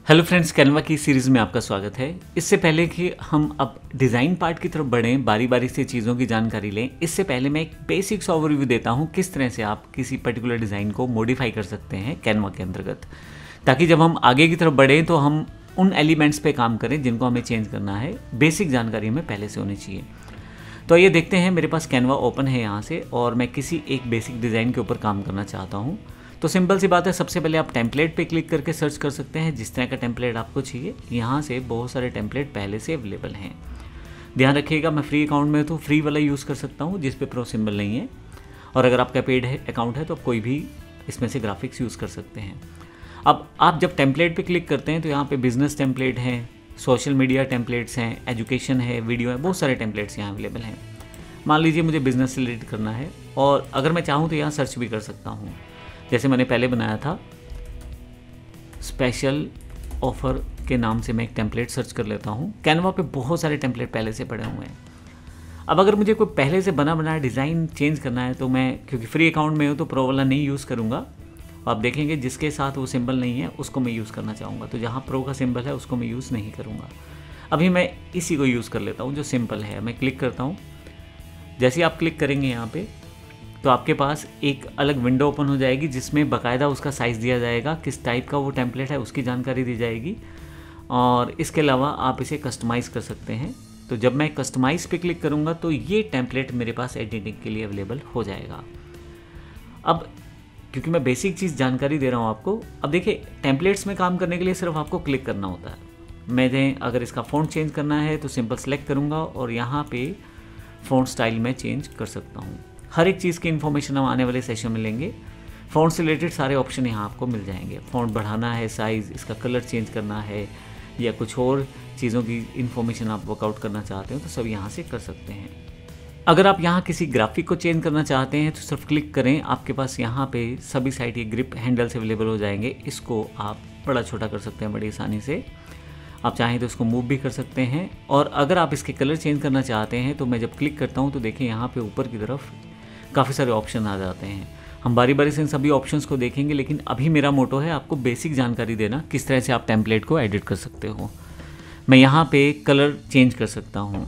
Hello friends, Canva की series में आपका स्वागत है। इससे पहले कि हम अब डिज़ाइन पार्ट की तरफ बढ़ें, बारी बारी से चीज़ों की जानकारी लें, इससे पहले मैं एक बेसिक्स ओवरव्यू देता हूं किस तरह से आप किसी पर्टिकुलर डिज़ाइन को मॉडिफाई कर सकते हैं कैनवा के अंतर्गत, ताकि जब हम आगे की तरफ बढ़ें तो हम उन एलिमेंट्स पे काम करें जिनको हमें चेंज करना है। बेसिक जानकारी हमें पहले से होनी चाहिए। तो ये देखते हैं, मेरे पास कैनवा ओपन है यहाँ से और मैं किसी एक बेसिक डिज़ाइन के ऊपर काम करना चाहता हूँ। तो सिंपल सी बात है, सबसे पहले आप टेम्पलेट पे क्लिक करके सर्च कर सकते हैं जिस तरह का टेम्पलेट आपको चाहिए। यहाँ से बहुत सारे टेम्पलेट पहले से अवेलेबल हैं। ध्यान रखिएगा, मैं फ्री अकाउंट में तो फ्री वाला यूज़ कर सकता हूँ जिस पे प्रो सिंबल नहीं है, और अगर आपका पेड है अकाउंट है तो आप कोई भी इसमें से ग्राफिक्स यूज़ कर सकते हैं। अब आप जब टेम्पलेट पे क्लिक करते हैं तो यहाँ पे बिजनेस टेम्पलेट हैं, सोशल मीडिया टेम्पलेट्स हैं, एजुकेशन है, वीडियो है, बहुत सारे टेम्पलेट्स यहाँ अवेलेबल हैं। मान लीजिए मुझे बिज़नेस से रिलेटेड करना है और अगर मैं चाहूँ तो यहाँ सर्च भी कर सकता हूँ। जैसे मैंने पहले बनाया था स्पेशल ऑफ़र के नाम से, मैं एक टेम्पलेट सर्च कर लेता हूँ। कैनवा पे बहुत सारे टेम्पलेट पहले से पड़े हुए हैं। अब अगर मुझे कोई पहले से बना बनाया डिज़ाइन चेंज करना है तो मैं, क्योंकि फ्री अकाउंट में हूँ तो प्रो वाला नहीं यूज़ करूँगा। आप देखेंगे जिसके साथ वो सिंबल नहीं है उसको मैं यूज़ करना चाहूँगा, तो जहाँ प्रो का सिंबल है उसको मैं यूज़ नहीं करूँगा। अभी मैं इसी को यूज़ कर लेता हूँ जो सिंपल है। मैं क्लिक करता हूँ। जैसे आप क्लिक करेंगे यहाँ पे तो आपके पास एक अलग विंडो ओपन हो जाएगी जिसमें बाकायदा उसका साइज़ दिया जाएगा, किस टाइप का वो टेम्पलेट है उसकी जानकारी दी जाएगी, और इसके अलावा आप इसे कस्टमाइज़ कर सकते हैं। तो जब मैं कस्टमाइज़ पे क्लिक करूँगा तो ये टेम्पलेट मेरे पास एडिटिंग के लिए अवेलेबल हो जाएगा। अब क्योंकि मैं बेसिक चीज़ जानकारी दे रहा हूँ आपको, अब देखिए टेम्पलेट्स में काम करने के लिए सिर्फ आपको क्लिक करना होता है। मैंने अगर इसका फ़ॉन्ट चेंज करना है तो सिंपल सेलेक्ट करूँगा और यहाँ पे फ़ॉन्ट स्टाइल में चेंज कर सकता हूँ। हर एक चीज़ की इन्फॉर्मेशन हम आने वाले सेशन में लेंगे। फ़ॉन्ट से रिलेटेड सारे ऑप्शन यहाँ आपको मिल जाएंगे। फ़ॉन्ट बढ़ाना है, साइज़, इसका कलर चेंज करना है, या कुछ और चीज़ों की इन्फॉर्मेशन आप वर्कआउट करना चाहते हो तो सब यहाँ से कर सकते हैं। अगर आप यहाँ किसी ग्राफिक को चेंज करना चाहते हैं तो सिर्फ क्लिक करें, आपके पास यहाँ पे सभी साइड ये ग्रिप हैंडल्स अवेलेबल हो जाएंगे। इसको आप बड़ा छोटा कर सकते हैं बड़ी आसानी से। आप चाहें तो इसको मूव भी कर सकते हैं। और अगर आप इसके कलर चेंज करना चाहते हैं तो मैं जब क्लिक करता हूँ तो देखिए यहाँ पे ऊपर की तरफ काफ़ी सारे ऑप्शन आ जाते हैं। हम बारी बारी से इन सभी ऑप्शंस को देखेंगे, लेकिन अभी मेरा मोटो है आपको बेसिक जानकारी देना किस तरह से आप टेम्पलेट को एडिट कर सकते हो। मैं यहाँ पे कलर चेंज कर सकता हूँ।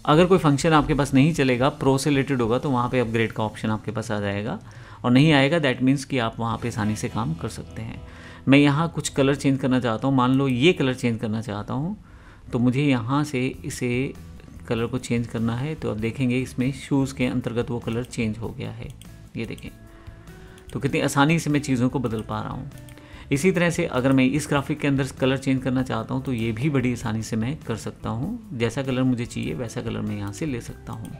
अगर कोई फंक्शन आपके पास नहीं चलेगा, प्रो से रिलेटेड होगा, तो वहाँ पे अपग्रेड का ऑप्शन आपके पास आ जाएगा, और नहीं आएगा दैट मीन्स कि आप वहाँ पे आसानी से काम कर सकते हैं। मैं यहाँ कुछ कलर चेंज करना चाहता हूँ, मान लो ये कलर चेंज करना चाहता हूँ, तो मुझे यहाँ से इसे कलर को चेंज करना है। तो आप देखेंगे इसमें शूज़ के अंतर्गत वो कलर चेंज हो गया है, ये देखें। तो कितनी आसानी से मैं चीज़ों को बदल पा रहा हूँ। इसी तरह से अगर मैं इस ग्राफिक के अंदर कलर चेंज करना चाहता हूँ तो ये भी बड़ी आसानी से मैं कर सकता हूँ। जैसा कलर मुझे चाहिए वैसा कलर मैं यहाँ से ले सकता हूँ।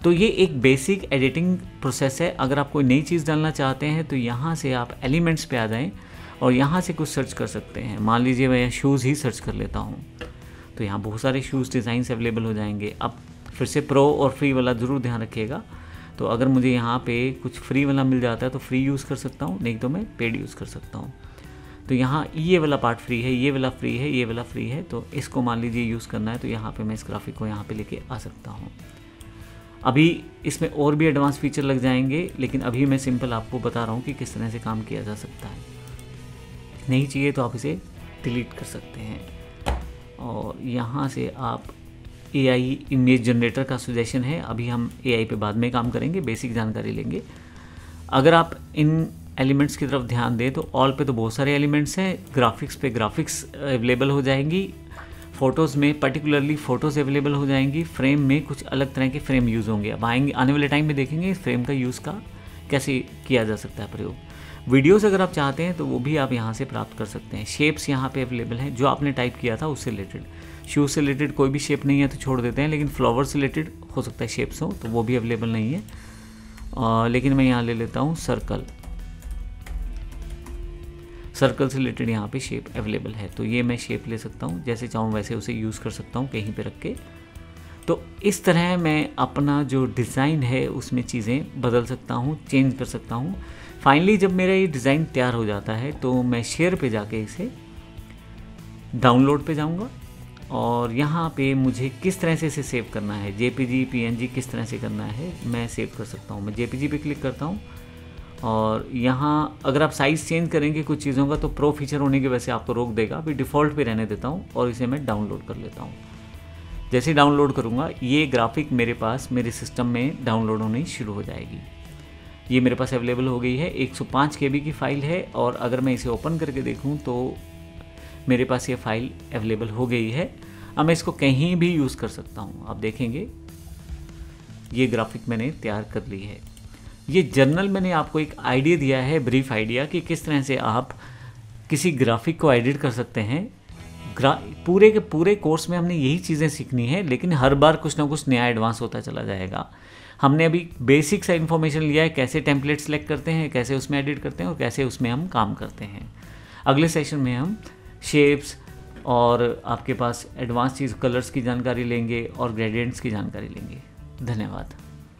तो ये एक बेसिक एडिटिंग प्रोसेस है। अगर आप कोई नई चीज़ डालना चाहते हैं तो यहाँ से आप एलिमेंट्स पे आ जाएं और यहाँ से कुछ सर्च कर सकते हैं। मान लीजिए मैं शूज़ ही सर्च कर लेता हूँ, तो यहाँ बहुत सारे शूज़ डिज़ाइंस अवेलेबल हो जाएंगे। अब फिर से प्रो और फ्री वाला ज़रूर ध्यान रखिएगा। तो अगर मुझे यहाँ पे कुछ फ्री वाला मिल जाता है तो फ्री यूज़ कर सकता हूँ, नहीं तो मैं पेड यूज़ कर सकता हूँ। तो यहाँ ये वाला पार्ट फ्री है, ये वाला फ्री है, ये वाला फ्री है, तो इसको मान लीजिए यूज़ करना है तो यहाँ पे मैं इस ग्राफिक को यहाँ पे लेके आ सकता हूँ। अभी इसमें और भी एडवांस फीचर लग जाएंगे, लेकिन अभी मैं सिंपल आपको बता रहा हूँ कि किस तरह से काम किया जा सकता है। नहीं चाहिए तो आप इसे डिलीट कर सकते हैं। और यहाँ से आप AI इमेज जनरेटर का सजेशन है, अभी हम AI पे बाद में काम करेंगे, बेसिक जानकारी लेंगे। अगर आप इन एलिमेंट्स की तरफ ध्यान दें तो ऑल पे तो बहुत सारे एलिमेंट्स हैं, ग्राफिक्स पे ग्राफिक्स अवेलेबल हो जाएंगी, फ़ोटोज़ में पर्टिकुलरली फ़ोटोज़ अवेलेबल हो जाएंगी, फ्रेम में कुछ अलग तरह के फ्रेम यूज़ होंगे। अब आने वाले टाइम में देखेंगे इस फ्रेम का यूज़ का कैसे किया जा सकता है प्रयोग। वीडियोस अगर आप चाहते हैं तो वो भी आप यहाँ से प्राप्त कर सकते हैं। शेप्स यहाँ पे अवेलेबल हैं, जो आपने टाइप किया था उससे रिलेटेड। शूज़ से रिलेटेड कोई भी शेप नहीं है तो छोड़ देते हैं, लेकिन फ्लावर से रिलेटेड हो सकता है शेप्स हो, तो वो भी अवेलेबल नहीं है। लेकिन मैं यहाँ ले लेता हूँ सर्कल से रिलेटेड यहाँ पे शेप अवेलेबल है, तो ये मैं शेप ले सकता हूँ, जैसे चाहूँ वैसे उसे यूज़ कर सकता हूँ कहीं पे रख के। तो इस तरह मैं अपना जो डिज़ाइन है उसमें चीज़ें बदल सकता हूँ, चेंज कर सकता हूँ। फाइनली जब मेरा ये डिज़ाइन तैयार हो जाता है तो मैं शेयर पे जाके इसे डाउनलोड पे जाऊँगा, और यहाँ पे मुझे किस तरह से इसे सेव करना है, JPG PNG किस तरह से करना है मैं सेव कर सकता हूँ। मैं JPG पे क्लिक करता हूँ और यहाँ अगर आप साइज़ चेंज करेंगे कुछ चीज़ों का तो प्रो फीचर होने की वजह से आपको रोक देगा। अभी डिफ़ॉल्ट पे रहने देता हूँ और इसे मैं डाउनलोड कर लेता हूँ। जैसे ही डाउनलोड करूँगा ये ग्राफिक मेरे पास मेरे सिस्टम में डाउनलोड होनी शुरू हो जाएगी। ये मेरे पास अवेलेबल हो गई है, 105 KB की फ़ाइल है और अगर मैं इसे ओपन करके देखूँ तो मेरे पास ये फ़ाइल अवेलेबल हो गई है। अब मैं इसको कहीं भी यूज़ कर सकता हूँ। आप देखेंगे ये ग्राफिक मैंने तैयार कर ली है। ये जर्नल मैंने आपको एक आइडिया दिया है, ब्रीफ आइडिया, कि किस तरह से आप किसी ग्राफिक को एडिट कर सकते हैं। पूरे के पूरे कोर्स में हमने यही चीज़ें सीखनी है, लेकिन हर बार कुछ ना कुछ नया एडवांस होता चला जाएगा। हमने अभी बेसिक सा इन्फॉर्मेशन लिया है, कैसे टेम्पलेट सेलेक्ट करते हैं, कैसे उसमें एडिट करते हैं और कैसे उसमें हम काम करते हैं। अगले सेशन में हम शेप्स और आपके पास एडवांस चीज़ कलर्स की जानकारी लेंगे और ग्रेडियंट्स की जानकारी लेंगे। धन्यवाद।